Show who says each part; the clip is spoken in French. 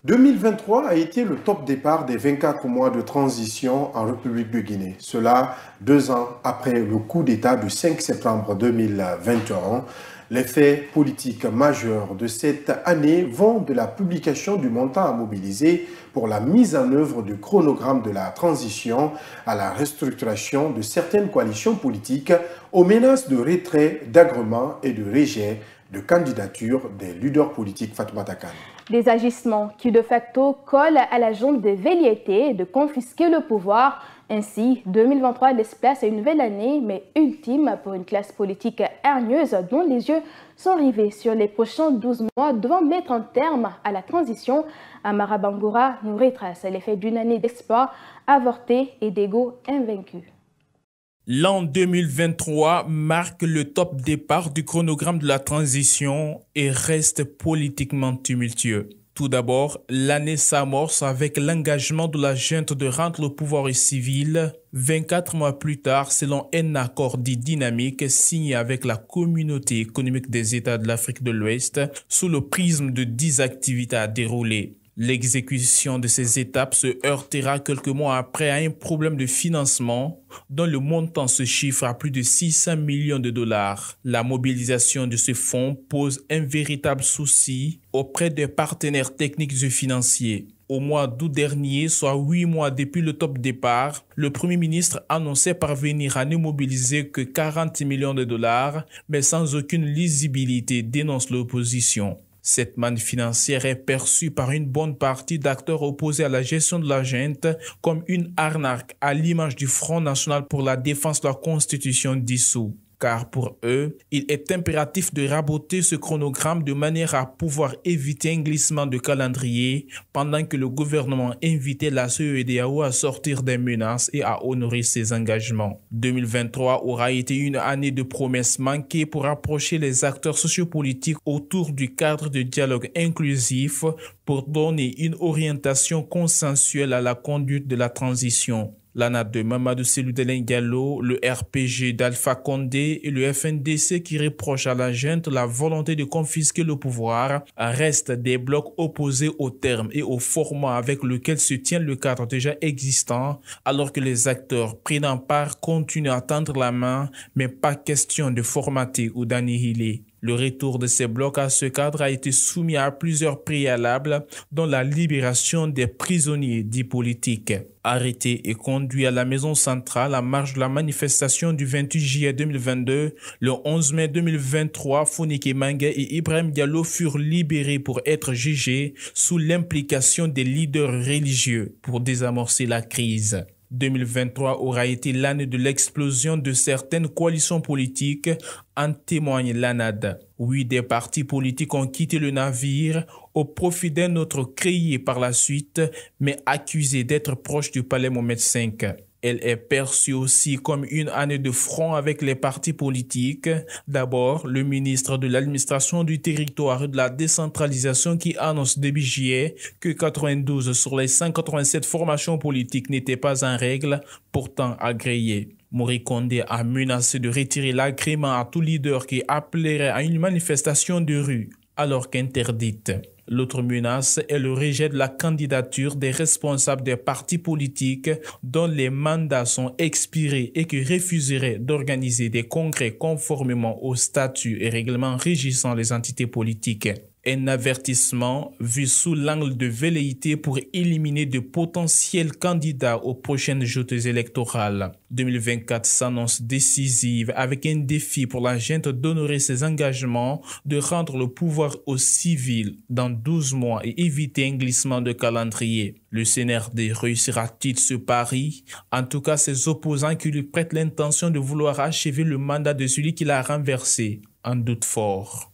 Speaker 1: 2023 a été le top départ des 24 mois de transition en République de Guinée. Cela 2 ans après le coup d'État du 5 septembre 2021. Les faits politiques majeurs de cette année vont de la publication du montant à mobiliser pour la mise en œuvre du chronogramme de la transition à la restructuration de certaines coalitions politiques aux menaces de retrait, d'agrément et de rejet de candidature des leaders politiques. Fatoumata Kane.
Speaker 2: Des agissements qui de facto collent à la jambe des velléités de confisquer le pouvoir. Ainsi, 2023 laisse place à une nouvelle année, mais ultime pour une classe politique hargneuse dont les yeux sont rivés sur les prochains 12 mois devant mettre un terme à la transition. Amara Bangoura nous retrace l'effet d'une année d'espoir avorté et d'ego invaincu.
Speaker 3: L'an 2023 marque le top départ du chronogramme de la transition et reste politiquement tumultueux. Tout d'abord, l'année s'amorce avec l'engagement de la junte de rendre le pouvoir civil 24 mois plus tard selon un accord dit dynamique signé avec la communauté économique des États de l'Afrique de l'Ouest sous le prisme de 10 activités à dérouler. L'exécution de ces étapes se heurtera quelques mois après à un problème de financement dont le montant se chiffre à plus de 600 millions de dollars. La mobilisation de ce fonds pose un véritable souci auprès des partenaires techniques et financiers. Au mois d'août dernier, soit 8 mois depuis le top départ, le Premier ministre annonçait parvenir à ne mobiliser que 40 millions de dollars, mais sans aucune lisibilité, dénonce l'opposition. Cette manne financière est perçue par une bonne partie d'acteurs opposés à la gestion de la junte comme une arnaque à l'image du Front national pour la défense de la Constitution dissous. Car pour eux, il est impératif de raboter ce chronogramme de manière à pouvoir éviter un glissement de calendrier pendant que le gouvernement invitait la CEDEAO à sortir des menaces et à honorer ses engagements. 2023 aura été une année de promesses manquées pour rapprocher les acteurs sociopolitiques autour du cadre de dialogue inclusif pour donner une orientation consensuelle à la conduite de la transition. L'ANAD de Mamadou Cellou Dalein Diallo, le RPG d'Alpha Condé et le FNDC qui reprochent à la junte la volonté de confisquer le pouvoir restent des blocs opposés au terme et au format avec lequel se tient le cadre déjà existant, alors que les acteurs prenant part continuent à tendre la main, mais pas question de formater ou d'annihiler. Le retour de ces blocs à ce cadre a été soumis à plusieurs préalables, dont la libération des prisonniers dits politiques. Arrêtés et conduits à la maison centrale à marge de la manifestation du 28 juillet 2022, le 11 mai 2023, Fonike Menga et Ibrahim Diallo furent libérés pour être jugés sous l'implication des leaders religieux pour désamorcer la crise. 2023 aura été l'année de l'explosion de certaines coalitions politiques, en témoigne l'ANAD. 8 des partis politiques ont quitté le navire au profit d'un autre créé par la suite, mais accusé d'être proche du palais Mohamed V. Elle est perçue aussi comme une année de front avec les partis politiques. D'abord, le ministre de l'administration du territoire et de la décentralisation qui annonce début juillet que 92 sur les 187 formations politiques n'étaient pas en règle, pourtant agréées. Mori Condé a menacé de retirer l'agrément à tout leader qui appellerait à une manifestation de rue, alors qu'interdite. L'autre menace est le rejet de la candidature des responsables des partis politiques dont les mandats sont expirés et qui refuseraient d'organiser des congrès conformément aux statuts et règlements régissant les entités politiques. Un avertissement vu sous l'angle de velléité pour éliminer de potentiels candidats aux prochaines joutes électorales. 2024 s'annonce décisive avec un défi pour la junte d'honorer ses engagements, de rendre le pouvoir aux civils dans 12 mois et éviter un glissement de calendrier. Le CNRD réussira-t-il ce pari? En tout cas, ses opposants qui lui prêtent l'intention de vouloir achever le mandat de celui qui l'a renversé en doutent fort.